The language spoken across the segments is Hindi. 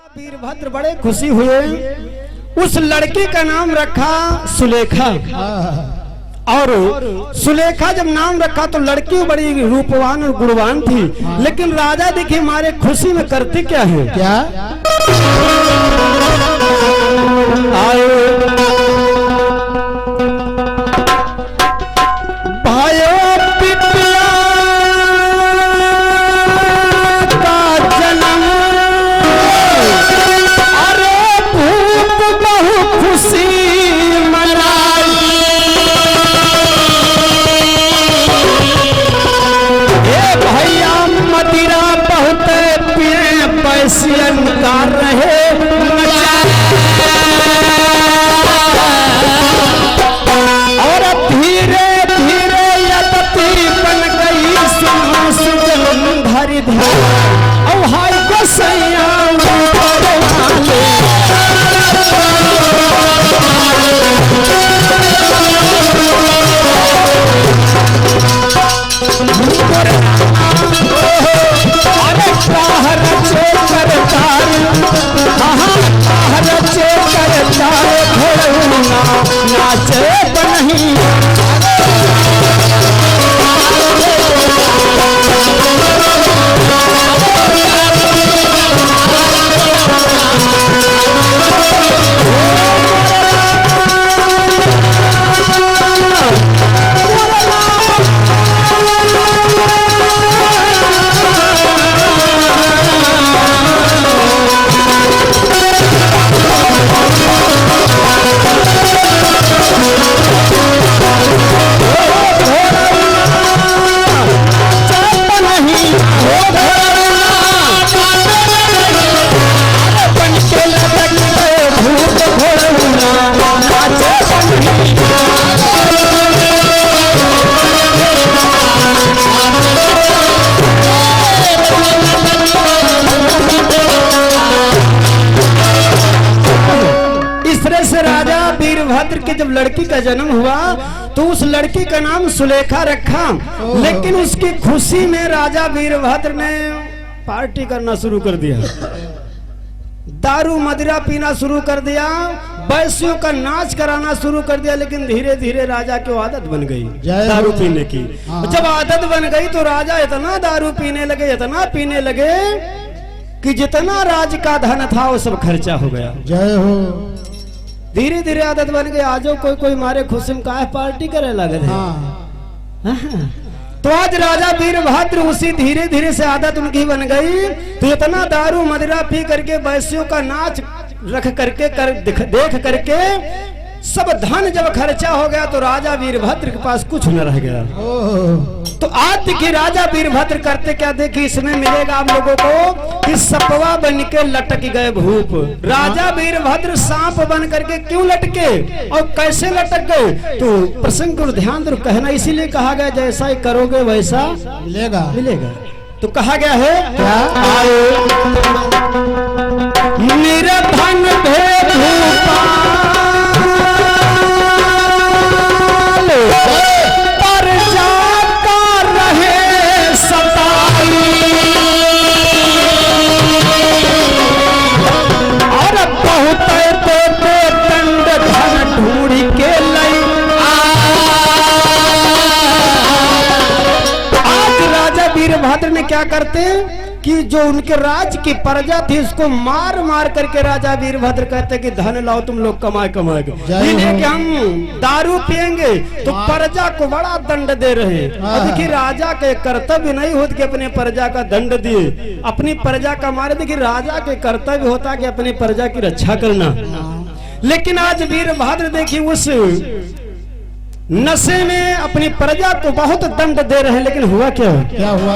वीरभद्र बड़े खुशी हुए। उस लड़की का नाम रखा सुलेखा। और सुलेखा जब नाम रखा तो लड़की बड़ी रूपवान और गुणवान थी। लेकिन राजा देखिए हमारे खुशी में करते क्या है, क्या कर रहे और धीरे धीरे यदि बन गई धरी और हाय गोसैया वीरभद्र के जब लड़की का जन्म हुआ तो उस लड़की का नाम सुलेखा रखा। लेकिन उसकी खुशी में राजा वीरभद्र ने पार्टी करना शुरू कर दिया, दारू मदिरा पीना शुरू कर दिया, वैश्यों का नाच कराना शुरू कर दिया। लेकिन धीरे धीरे राजा की आदत बन गई दारू पीने की। जब आदत बन गई तो राजा इतना दारू पीने लगे, इतना पीने लगे कि जितना राज का धन था वो सब खर्चा हो गया। जय हो। धीरे धीरे आदत बन गई, आज कोई कोई मारे खुशी में काहे पार्टी करे लगे थे। तो आज राजा वीरभद्र उसी धीरे धीरे से आदत उनकी बन गई। तो इतना दारू मदिरा पी करके वैश्यों का नाच रख करके देख करके सब धन जब खर्चा हो गया तो राजा वीरभद्र के पास कुछ न रह गया। तो आज देखिए राजा वीरभद्र करते क्या, देखिए इसमें मिलेगा आप लोगों को कि सपवा बन के लटक गए भूप। राजा वीरभद्र सांप बन करके क्यों लटके और कैसे लटक गए, तो प्रसंग को ध्यान दो। कहना इसीलिए कहा गया जैसा ही करोगे वैसा मिलेगा मिलेगा। तो कहा गया है क्या, निर्धन भेद पर जाकर रहे सताई और बहुत देते दंड धन ढूंढ के लई। आज राजा वीरभद्र ने क्या करते कि जो उनके राज की प्रजा थी उसको मार मार करके राजा वीरभद्र कहते कि धन लाओ तुम लोग कमाए कमाए कि हम दारू पिएंगे। तो प्रजा को बड़ा दंड दे रहे हैं। और देखिए राजा के कर्तव्य नहीं होता कि अपने प्रजा का दंड दिए, अपनी प्रजा का मारे। देखिए राजा के कर्तव्य होता कि अपनी प्रजा की रक्षा करना। लेकिन आज वीरभद्र देखिए उस नशे में अपनी प्रजा को बहुत दंड दे रहे हैं। लेकिन हुआ क्या हुआ,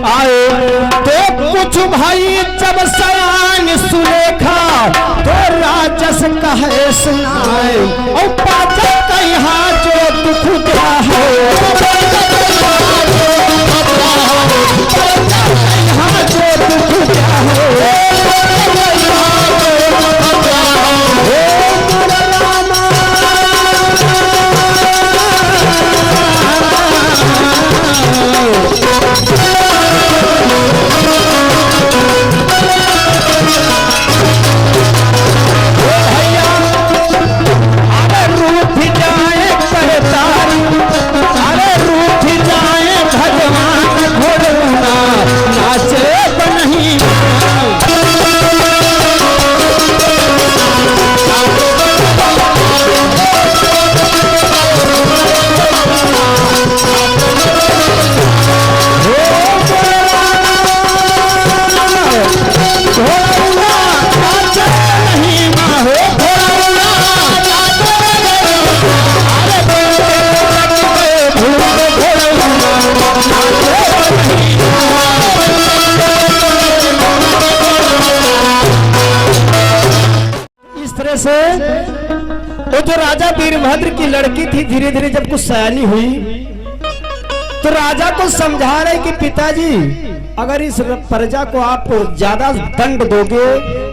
आए तो कुछ भाई जब सयान सुलेखा तो राजस कहे सुनाए और पाचा कहा जो दुख क्या है, जो दुख क्या है। राजा वीरभद्र की लड़की थी, धीरे धीरे जब कुछ सयानी हुई तो राजा को समझा रहे कि पिताजी अगर इस प्रजा को आप ज्यादा दंड दोगे,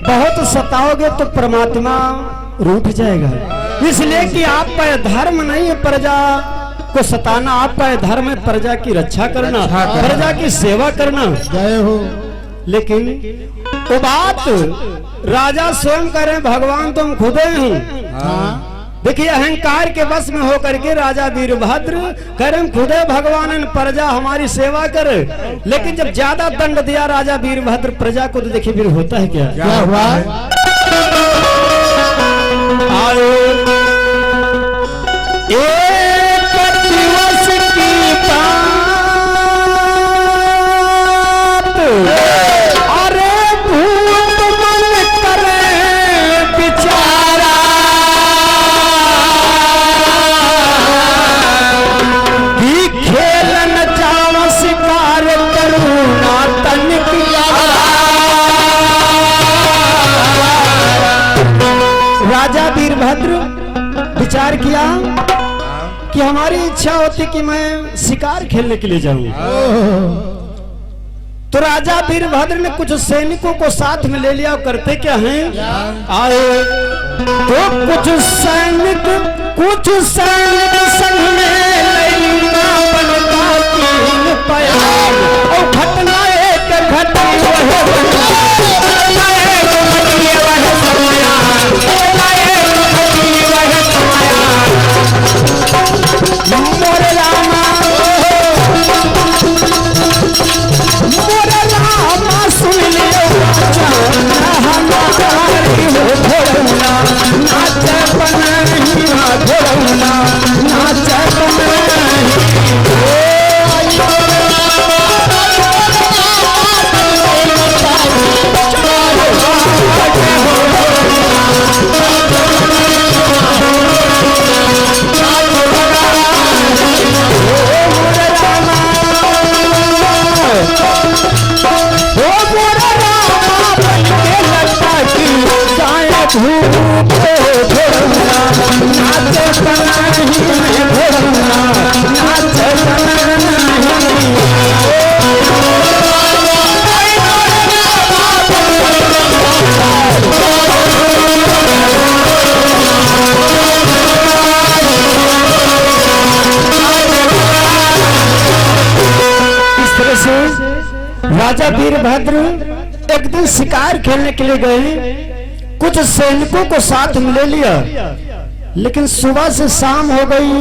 बहुत सताओगे तो परमात्मा रूठ जाएगा। इसलिए कि आपका धर्म नहीं है प्रजा को सताना, आपका धर्म है प्रजा की रक्षा करना, प्रजा की सेवा करना। जय हो। लेकिन वो बात राजा स्वयं करें, भगवान तुम खुदे हूँ। देखिए अहंकार के वश में होकर के राजा वीरभद्र करें खुदे भगवान प्रजा हमारी सेवा करे। लेकिन जब ज्यादा दंड दिया राजा वीरभद्र प्रजा को, तो देखिए फिर होता है क्या हुआ? एक दिवस की बात, अरे भूत मन करे बिचारा, कि खेलन जाओ शिकार करूना तन किया। राजा वीरभद्र विचार किया कि हमारी इच्छा होती कि मैं शिकार खेलने के लिए जाऊं। तो राजा वीरभद्र ने कुछ सैनिकों को साथ में ले लिया। और करते क्या हैं, आए तो कुछ सैनिक संग में लैला बनता तीन प्यार। और घटना एक घटी मोरे रामा सुन लियो हमारी हो घोड़ौना, नाच बनही घोड़ौना, नाच राजा वीरभद्र एक दिन शिकार खेलने के लिए गए। कुछ सैनिकों को साथ में ले लिया, लेकिन सुबह से शाम हो गई,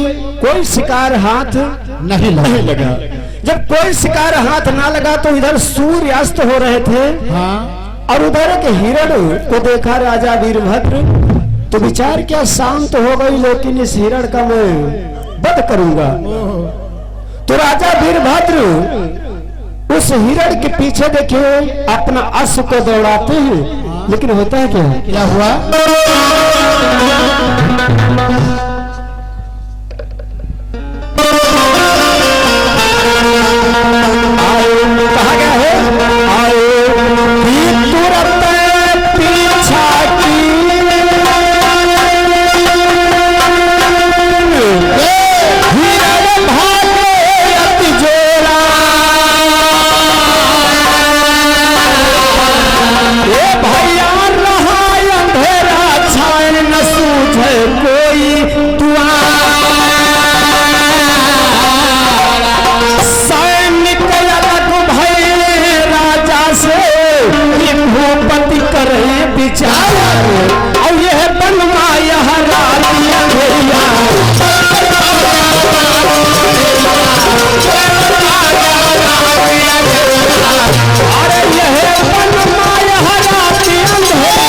कोई शिकार हाथ नहीं लगा। जब कोई शिकार हाथ ना लगा तो इधर सूर्यास्त हो रहे थे। और उधर के हिरण को देखा राजा वीरभद्र, तो विचार किया शाम तो हो गई, लेकिन इस हिरण का मैं वध करूंगा। तो राजा वीरभद्र उस हिरण के पीछे देखिए अपना अश्व को दौड़ाते हैं। लेकिन होता है क्या हुआ? कहा गया है तुरंत पीछा की हिरण भागे अति जोरा। ए भैया रहा अंधेरा छाए न सूझे कोई दुआर। सैनिक अलग भय राजा से भूपति करे विचार। और यह बनवा यह रात अंधेरिया, अरे यह बनवा यह रात अंधेरिया।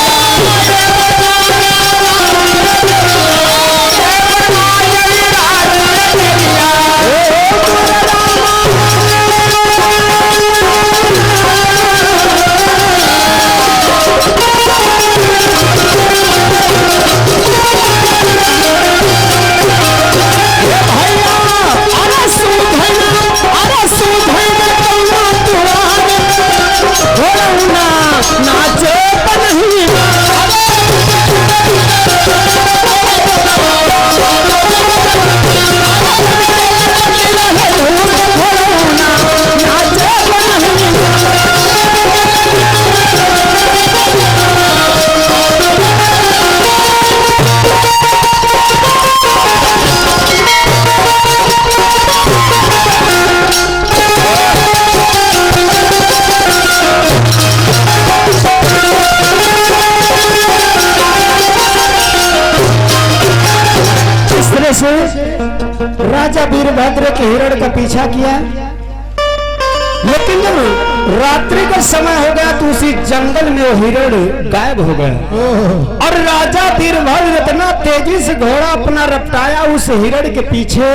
से राजा वीरभद्र के हिरण का पीछा किया, लेकिन जब रात्रि का समय हो गया तो उसी जंगल में वो हिरण गायब हो गया। और राजा वीरभद्र इतना तेजी से घोड़ा अपना रपटाया उस हिरण के पीछे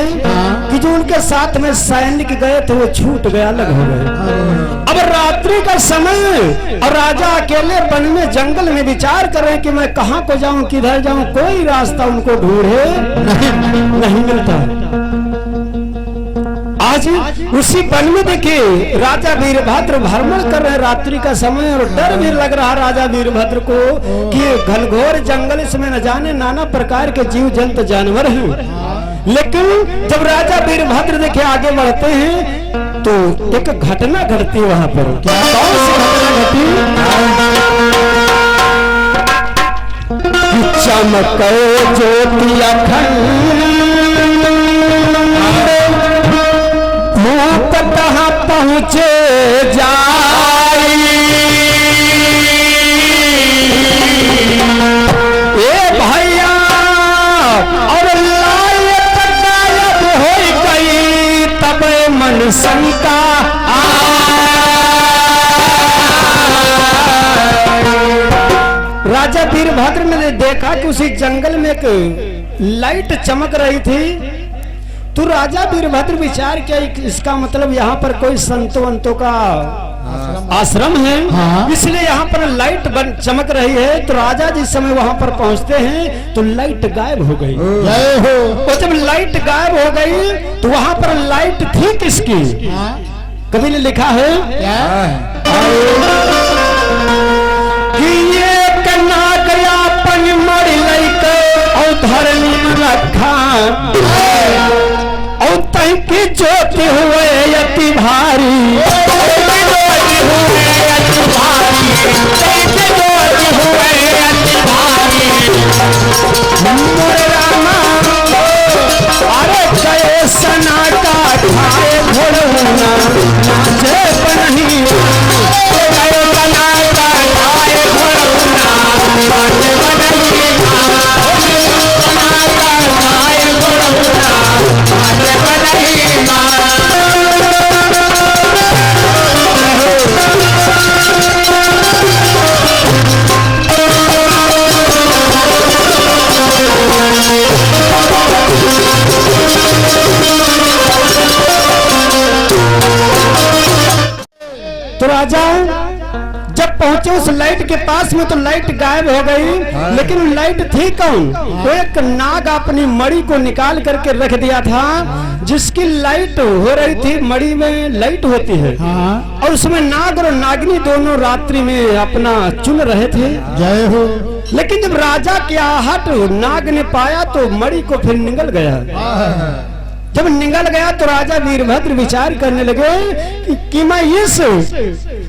कि जो उनके साथ में सैनिक गए थे वो छूट गया, अलग हो गए। अब रात्रि का समय और राजा अकेले वन में जंगल में विचार कर रहे हैं कि मैं कहाँ को जाऊं, किधर जाऊं, कोई रास्ता उनको ढूंढे नहीं मिलता। आज उसी वन में देखिए राजा वीरभद्र भ्रमण कर रहे रात्रि का समय, और डर भी लग रहा राजा वीरभद्र को कि घनघोर जंगल इसमें न जाने नाना प्रकार के जीव जंतु जानवर हैं। लेकिन जब राजा वीरभद्र देखे आगे बढ़ते हैं तो एक घटना घटती है वहां पर। कौन सी घटना घटी? चमक ज्योति अखंड कहाँ पहुँचे जाई, ए भैया और लायक गायब हो गई, तब मन शंका राजा वीरभद्र ने देखा कि उसी जंगल में एक लाइट चमक रही थी। तो राजा वीरभद्र विचार किया इसका मतलब यहाँ पर कोई संतों वंतों का आश्रम है, इसलिए यहाँ पर लाइट चमक रही है। तो राजा जिस समय वहां पर पहुंचते हैं तो लाइट गायब हो गई। और जब लाइट गायब हो गई तो वहां पर लाइट थी किसकी? कवि ने लिखा है कि ये कन्ना गया पन मर लइके और धरनी रखा और तई की ज्योति हुए अति भारी, अरे गए सना का खाए घोड़ना नाचे नहीं, गए सना का खाए घोड़ना नाचे नहीं, सना का खाए घोड़ना नाचे तो राजा जब पहुंचे उस लाइट के पास में तो लाइट गायब हो गई, लेकिन लाइट थी कौन? वो एक नाग अपनी मणि को निकाल करके रख दिया था, जिसकी लाइट हो रही थी। मणि में लाइट होती है और उसमें नाग और नागिनी दोनों रात्रि में अपना चुन रहे थे। जय हो। लेकिन जब राजा की आहट नाग ने पाया तो मणि को फिर निगल गया। जब निगल गया तो राजा वीरभद्र विचार करने लगे कि मैं इस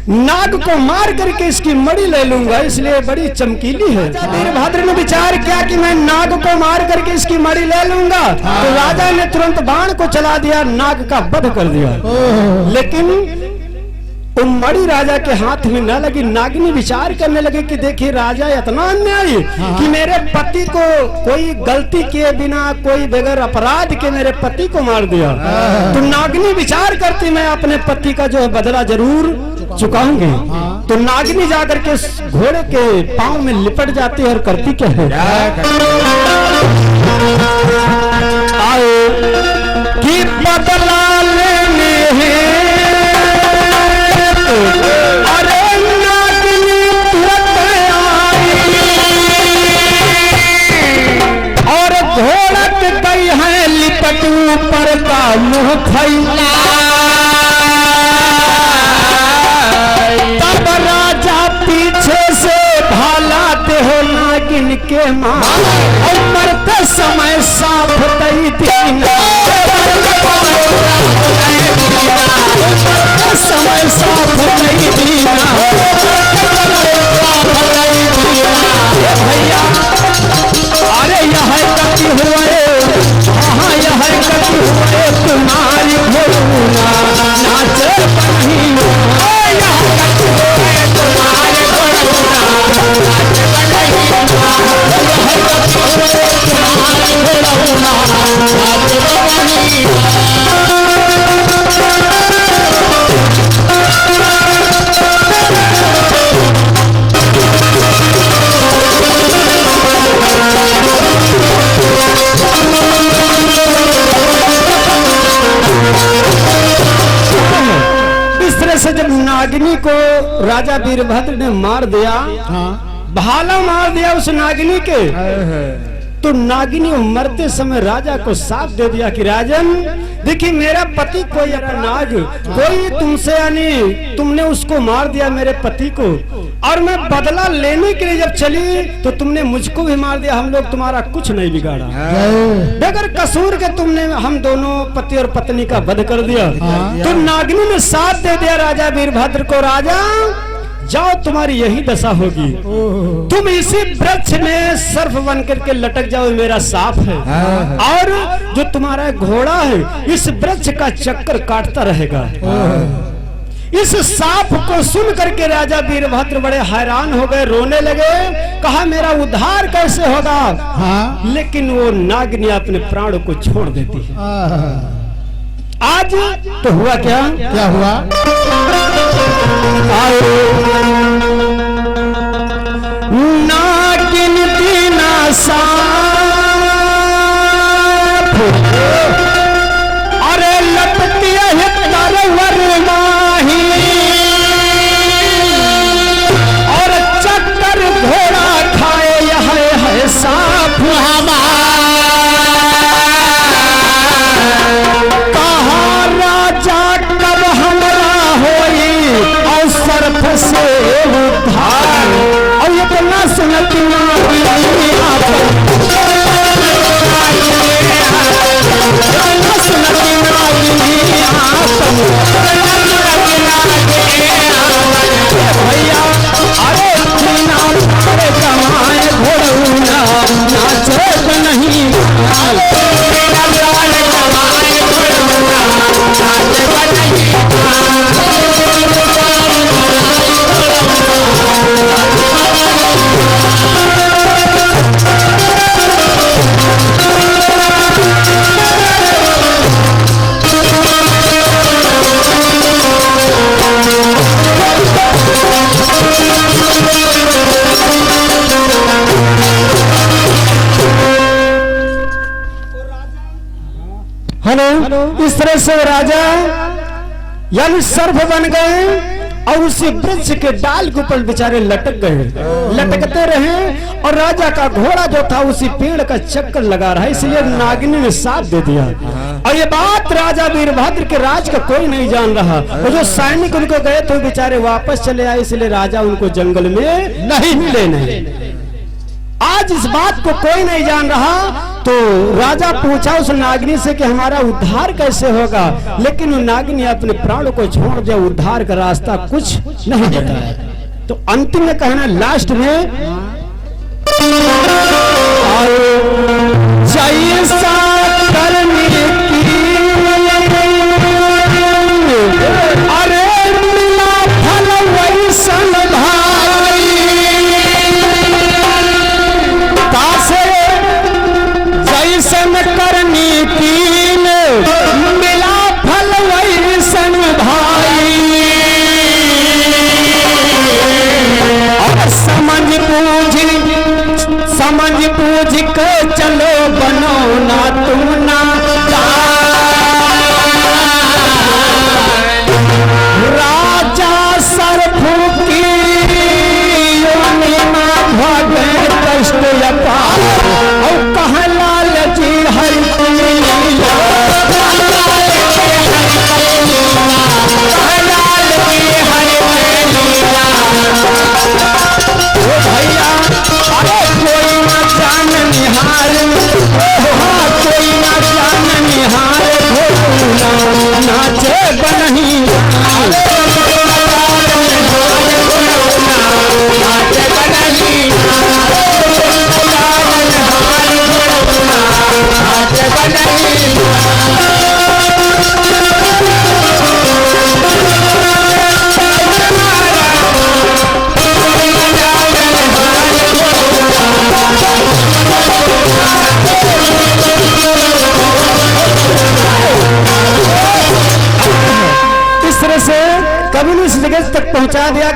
नाग को मार करके इसकी मणि ले लूंगा, इसलिए बड़ी चमकीली है। वीरभद्र ने विचार किया कि मैं नाग को मार करके इसकी मणि ले लूंगा। तो राजा ने तुरंत बाण को चला दिया, नाग का वध कर दिया। लेकिन उन मणि राजा के हाथ में न लगी। नागिनी विचार करने लगे कि देखिए राजा इतना अन्यायी कि मेरे पति को कोई गलती किए बिना, कोई बगैर अपराध के मेरे पति को मार दिया। तो नागिनी विचार करती मैं अपने पति का जो है बदला जरूर चुकाऊंगी। तो नागिनी जाकर के घोड़े के पांव में लिपट जाती है और करती क्या है, आए कि बदला लेने अरे नागिनी तुरंत आई और घोड़क गई है लिपट ऊपर का मुंह फैला। तब राजा पीछे से भालाते हो नागिन के मां और मरते समय साफ दई दीना, समय साफ नहीं दीना भैया। अरे यह गति हुए, हाँ यह गति हुए तुम्हारी घोड़ना नाचे नहीं, यह गति हुए तुम्हारी घोड़ना नाचे नहीं। राजा वीरभद्र ने मार दिया, भाला मार दिया उस नागिनी के। तो नागिनी मरते समय राजा को साथ दे दिया कि राजन देखिए मेरा पति कोई अपना नाग कोई तुमसे यानी तुमने उसको मार दिया मेरे पति को, और मैं बदला लेने के लिए जब चली तो तुमने मुझको भी मार दिया। हम लोग तुम्हारा कुछ नहीं बिगाड़ा, बगैर कसूर के तुमने हम दोनों पति और पत्नी का वध कर दिया। तो नागिनी ने साथ दे दिया राजा वीरभद्र को, राजा जाओ तुम्हारी यही दशा होगी, तुम इसी वृक्ष में सर्प बन करके लटक जाओ, मेरा साफ है, और जो तुम्हारा घोड़ा है इस वृक्ष का चक्कर काटता रहेगा। इस सांप को सुन करके राजा वीरभद्र बड़े हैरान हो गए, रोने लगे, कहा मेरा उद्धार कैसे होगा। लेकिन वो नागिनी अपने प्राणों को छोड़ देती है। आज तो हुआ क्या हुआ, नागिन दीना सांप अरे लपटी है तरवर माही, और चक्कर घोड़ा खाए यह है सांप से उद्धार। और ये तो ना सुनती भैया अरे कमाए घोड़ूना नाचे नहीं हेलो। इस तरह से राजा यानी सर्प बन गए और उसी वृक्ष के डाल के ऊपर बेचारे लटक गए, लटकते रहे, और राजा का घोड़ा जो था उसी पेड़ का चक्कर लगा रहा है, इसलिए नागिनी ने साथ दे दिया। और ये बात राजा वीरभद्र के राज का कोई नहीं जान रहा, और जो सैनिक उनको गए थे बेचारे वापस चले आए, इसलिए राजा उनको जंगल में नहीं मिले नहीं। आज इस बात को कोई नहीं जान रहा, तो राजा पूछा उस नागिनी से कि हमारा उद्धार कैसे होगा, लेकिन वो नागिनी अपने प्राणों को छोड़ दिया, उद्धार का रास्ता कुछ नहीं बताया। तो अंतिम में कहना लास्ट में जैसा करने की अरे मिला फल वैसन भाई, जैसन करनी की मिला फल वैसन भाई, और समझ बूझ के चलो बनो ना तुम ना राजा सर्प की योनि में भगे कष्ट अपार, और कह लाल जी भैया अरे कोई ना जान निहार, कोई ना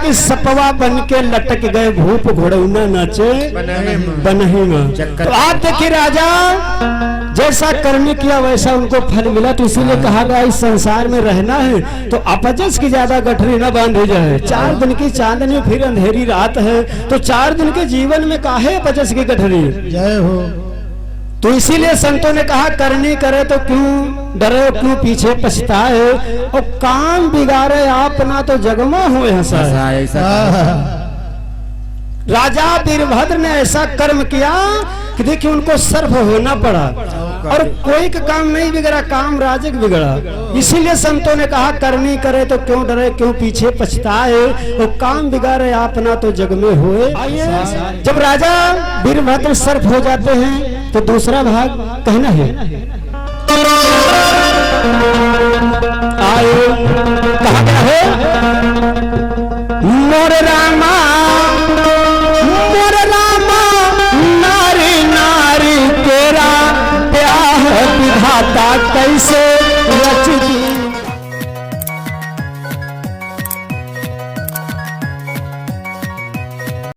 कि सपवा बन के लटक गए भूप घोड़ौना नाचे बनही में। तो आप देखिए राजा जैसा कर्म किया वैसा उनको फल मिला, तो इसीलिए कहा गया इस संसार में रहना है तो अपजस की ज्यादा गठरी न बांधी जाए। 4 दिन की चांदनी फिर अंधेरी रात है, तो 4 दिन के जीवन में काहे अपजस की गठरी। जय हो। तो इसीलिए संतों ने कहा करनी करे तो क्यों डरे, क्यों पीछे पछताए, और काम बिगाड़े आप ना तो जगमा हो हंसा। राजा वीरभद्र ने ऐसा कर्म किया कि देखिए उनको सर्प होना पड़ा, और कोई का काम नहीं बिगड़ा, काम राजक बिगड़ा। इसीलिए संतों ने कहा करनी करे तो क्यों डरे, क्यों पीछे पछताए, और काम बिगाड़े आप ना तो जग में होए। जब राजा वीरभद्र सर्प हो जाते हैं तो दूसरा भाग कहना है